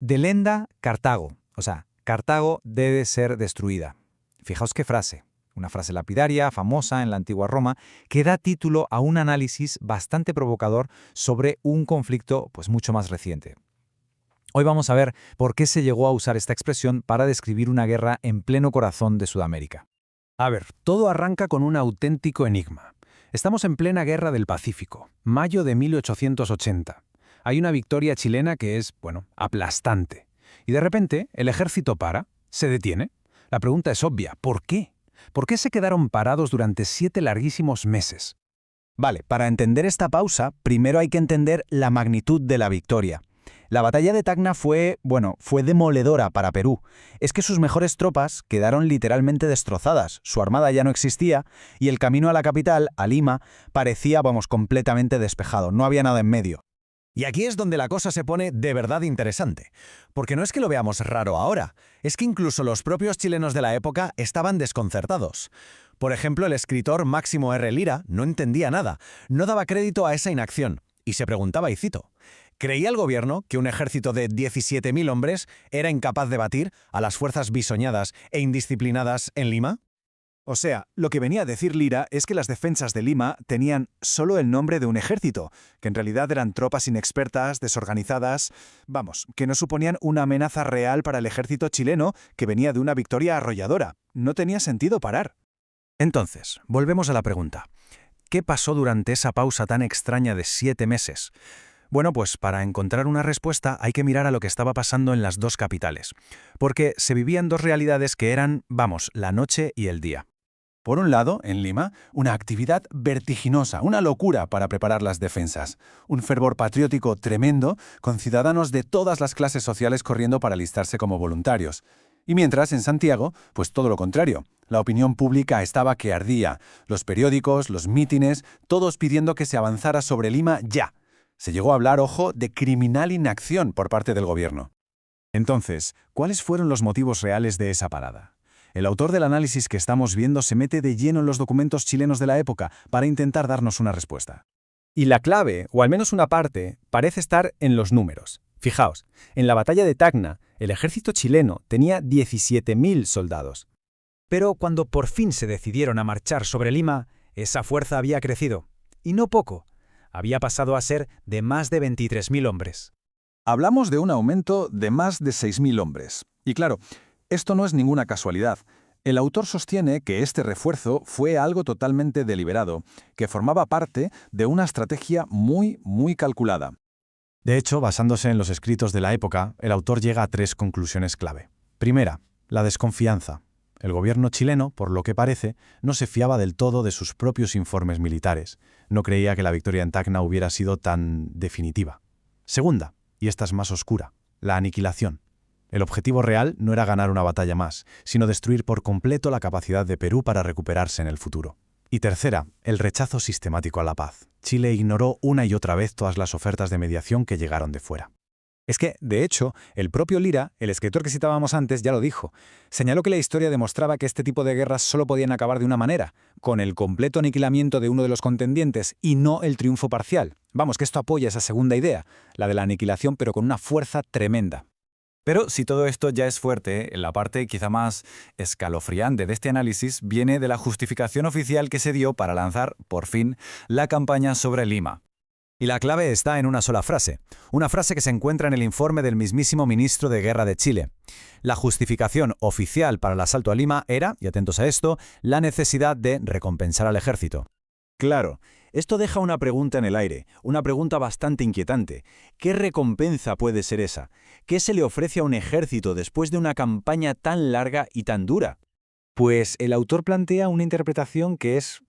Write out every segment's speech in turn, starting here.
Delenda Cartago. O sea, Cartago debe ser destruida. Fijaos qué frase. Una frase lapidaria, famosa en la antigua Roma, que da título a un análisis bastante provocador sobre un conflicto pues, mucho más reciente. Hoy vamos a ver por qué se llegó a usar esta expresión para describir una guerra en pleno corazón de Sudamérica. A ver, todo arranca con un auténtico enigma. Estamos en plena Guerra del Pacífico, mayo de 1880. Hay una victoria chilena que es, aplastante. Y de repente, el ejército se detiene. La pregunta es obvia, ¿por qué? ¿Por qué se quedaron parados durante 7 larguísimos meses? Vale, para entender esta pausa, primero hay que entender la magnitud de la victoria. La batalla de Tacna fue demoledora para Perú. Es que sus mejores tropas quedaron literalmente destrozadas, su armada ya no existía y el camino a la capital, a Lima, parecía, completamente despejado, no había nada en medio. Y aquí es donde la cosa se pone de verdad interesante, porque no es que lo veamos raro ahora, es que incluso los propios chilenos de la época estaban desconcertados. Por ejemplo, el escritor Máximo R. Lira no entendía nada, no daba crédito a esa inacción, y se preguntaba, y cito, ¿creía el gobierno que un ejército de 17.000 hombres era incapaz de batir a las fuerzas bisoñadas e indisciplinadas en Lima? O sea, lo que venía a decir Lira es que las defensas de Lima tenían solo el nombre de un ejército, que en realidad eran tropas inexpertas, desorganizadas, que no suponían una amenaza real para el ejército chileno que venía de una victoria arrolladora. No tenía sentido parar. Entonces, volvemos a la pregunta. ¿Qué pasó durante esa pausa tan extraña de 7 meses? Bueno, pues para encontrar una respuesta hay que mirar a lo que estaba pasando en las dos capitales, porque se vivían dos realidades que eran, la noche y el día. Por un lado, en Lima, una actividad vertiginosa, una locura para preparar las defensas. Un fervor patriótico tremendo, con ciudadanos de todas las clases sociales corriendo para alistarse como voluntarios. Y mientras, en Santiago, pues todo lo contrario. La opinión pública estaba que ardía. Los periódicos, los mítines, todos pidiendo que se avanzara sobre Lima ya. Se llegó a hablar, ojo, de criminal inacción por parte del gobierno. Entonces, ¿cuáles fueron los motivos reales de esa parada? El autor del análisis que estamos viendo se mete de lleno en los documentos chilenos de la época para intentar darnos una respuesta. Y la clave, o al menos una parte, parece estar en los números. Fijaos, en la batalla de Tacna, el ejército chileno tenía 17.000 soldados. Pero cuando por fin se decidieron a marchar sobre Lima, esa fuerza había crecido. Y no poco. Había pasado a ser de más de 23.000 hombres. Hablamos de un aumento de más de 6.000 hombres. Y claro, esto no es ninguna casualidad. El autor sostiene que este refuerzo fue algo totalmente deliberado, que formaba parte de una estrategia muy calculada. De hecho, basándose en los escritos de la época, el autor llega a 3 conclusiones clave. Primera, la desconfianza. El gobierno chileno, por lo que parece, no se fiaba del todo de sus propios informes militares. No creía que la victoria en Tacna hubiera sido tan definitiva. Segunda, y esta es más oscura, la aniquilación. El objetivo real no era ganar una batalla más, sino destruir por completo la capacidad de Perú para recuperarse en el futuro. Y tercera, el rechazo sistemático a la paz. Chile ignoró una y otra vez todas las ofertas de mediación que llegaron de fuera. Es que, de hecho, el propio Lira, el escritor que citábamos antes, ya lo dijo. Señaló que la historia demostraba que este tipo de guerras solo podían acabar de una manera, con el completo aniquilamiento de uno de los contendientes y no el triunfo parcial. Que esto apoya esa segunda idea, la de la aniquilación, pero con una fuerza tremenda. Pero si todo esto ya es fuerte, la parte quizá más escalofriante de este análisis viene de la justificación oficial que se dio para lanzar, por fin, la campaña sobre Lima. Y la clave está en una sola frase, una frase que se encuentra en el informe del mismísimo ministro de Guerra de Chile. La justificación oficial para el asalto a Lima era, y atentos a esto, la necesidad de recompensar al ejército. Claro, esto deja una pregunta en el aire, una pregunta bastante inquietante. ¿Qué recompensa puede ser esa? ¿Qué se le ofrece a un ejército después de una campaña tan larga y tan dura? Pues el autor plantea una interpretación que es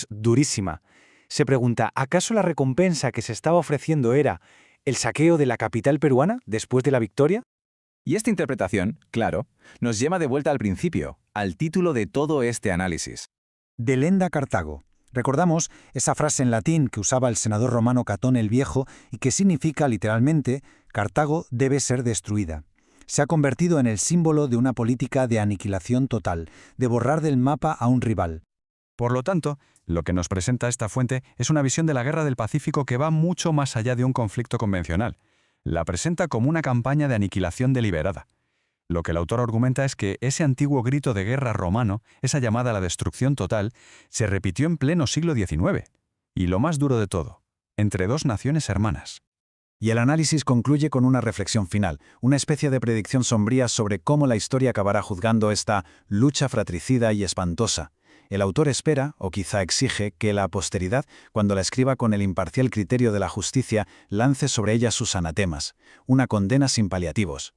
durísima. Se pregunta, ¿acaso la recompensa que se estaba ofreciendo era el saqueo de la capital peruana después de la victoria? Y esta interpretación, claro, nos lleva de vuelta al principio, al título de todo este análisis. Delenda Cartago. Recordamos esa frase en latín que usaba el senador romano Catón el Viejo y que significa literalmente «Cartago debe ser destruida». Se ha convertido en el símbolo de una política de aniquilación total, de borrar del mapa a un rival. Por lo tanto, lo que nos presenta esta fuente es una visión de la Guerra del Pacífico que va mucho más allá de un conflicto convencional. La presenta como una campaña de aniquilación deliberada. Lo que el autor argumenta es que ese antiguo grito de guerra romano, esa llamada a la destrucción total, se repitió en pleno siglo XIX. Y lo más duro de todo, entre dos naciones hermanas. Y el análisis concluye con una reflexión final, una especie de predicción sombría sobre cómo la historia acabará juzgando esta lucha fratricida y espantosa. El autor espera, o quizá exige, que la posteridad, cuando la escriba con el imparcial criterio de la justicia, lance sobre ella sus anatemas, una condena sin paliativos.